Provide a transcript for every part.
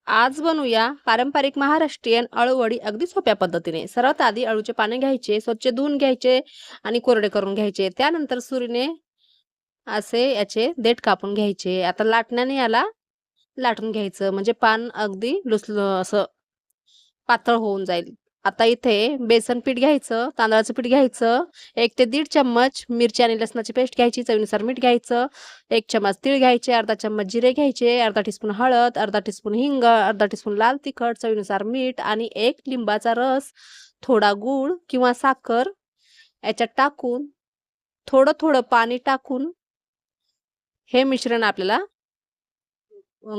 आज बनवूया पारंपरिक महाराष्ट्रीयन अळूवडी अगदी सोप्या पद्धतीने. सर्वात आधी अळूचे पाने घ्यायचे, स्वच्छ धुवून घ्यायचे आणि कोरडे करून घ्यायचे. त्यानंतर सुरीने असे याचे देठ कापून घ्यायचे. आता लाटण्याने याला लाटून घ्यायचं म्हणजे पान अगदी लुसलं असं पातळ होऊन जाईल. आता इथे बेसन पीठ घ्यायचं, तांदळाचं पीठ घ्यायचं, 1 ते 1.5 चम्मच मिरची आणि लसणाची पेस्ट घ्यायची, चवीनुसार मीठ घ्यायचं, 1 चम्मच तीळ घ्यायचे, अर्धा चम्मच जिरे घ्यायचे, अर्धा टीस्पून हळद, अर्धा टीस्पून हिंग, अर्धा टीस्पून लाल तिखट, चवीनुसार मीठ आणि 1 लिंबाचा रस, थोडा गूळ किंवा साखर याच्यात टाकून थोडं पाणी टाकून हे मिश्रण आपल्याला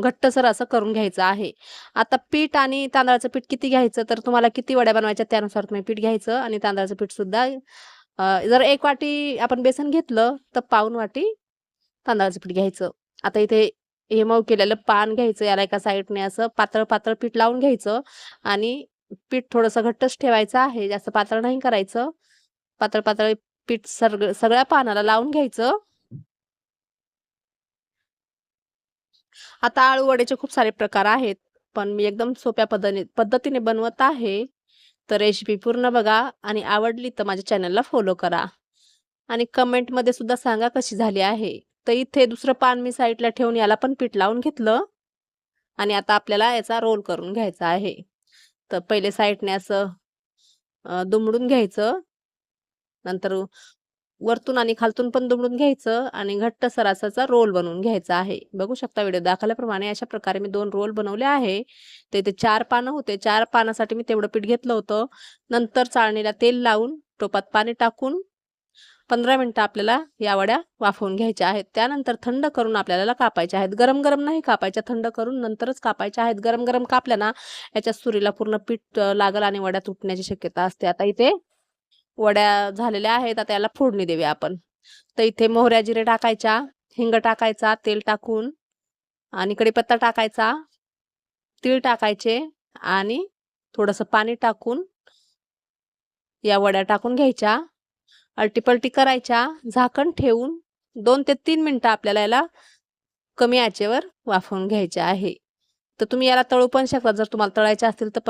घट्टसर असं करून घ्यायचं आहे. आता पीठ आणि तांदळाचं पीठ किती घ्यायचं तर तुम्हाला किती वड्या बनवायच्या त्यानुसार तुम्ही पीठ घ्यायचं आणि तांदळाचं पीठ सुद्धा जर 1 वाटी आपण बेसन घेतलं तर पाऊण वाटी तांदळाचं पीठ घ्यायचं. आता इथे हे मऊ केलेलं पान घ्यायचं, याला एका साईडने असं पातळ पीठ लावून घ्यायचं आणि पीठ थोडंसं घट्टच ठेवायचं आहे, जास्त पातळ नाही करायचं. पातळ पीठ सगळ्या पानाला लावून घ्यायचं. आता आळू वड्याचे खूप सारे प्रकार आहेत, पण मी एकदम सोप्या पद्धतीने बनवत आहे. तर रेसिपी पूर्ण बघा आणि आवडली तर माझ्या चॅनलला फॉलो करा आणि कमेंटमध्ये सुद्धा सांगा कशी झाली आहे. तर इथे दुसरं पान मी साईडला ठेवून याला पण पीठ लावून घेतलं आणि आता आपल्याला याचा रोल करून घ्यायचा आहे. तर पहिले साईडने असं दुमडून घ्यायचं, नंतर वरतून आणि खालतून पण दुमडून घ्यायचं आणि घट्टसर असाचा रोल बनवून घ्यायचा आहे. बघू शकता व्हिडिओ दाखवल्याप्रमाणे अशा प्रकारे मी 2 रोल बनवले आहे. तर इथे 4 पानं होते. 4 पानासाठी मी तेवढं पीठ घेतलं होतं. नंतर चाळणीला तेल लावून टोपात पाणी टाकून 15 मिनिटं आपल्याला या वड्या वाफवून घ्यायच्या आहेत. त्यानंतर थंड करून आपल्याला कापायच्या आहेत. गरम नाही कापायच्या, थंड करून नंतरच कापायच्या आहेत. गरम कापल्या ना याच्या सुरीला पूर्ण पीठ लागल आणि वड्या तुटण्याची शक्यता असते. आता इथे वड्या झालेल्या आहेत. आता याला फोडणी देऊया आपण. तर इथे मोहऱ्या, जिरे टाकायच्या, हिंग टाकायचा, तेल टाकून आणि कढीपत्ता टाकायचा, तीळ टाकायचे आणि थोडंसं पाणी टाकून या वड्या टाकून घ्यायच्या. अलटीपलटी करायच्या, झाकण ठेवून 2 ते 3 मिनिटं आपल्याला याला कमी आचेवर वाफवून घ्यायचे आहे. तर तुम्ही याला तळू पण शकता जर तुम्हाला तळायचे असतील तर पण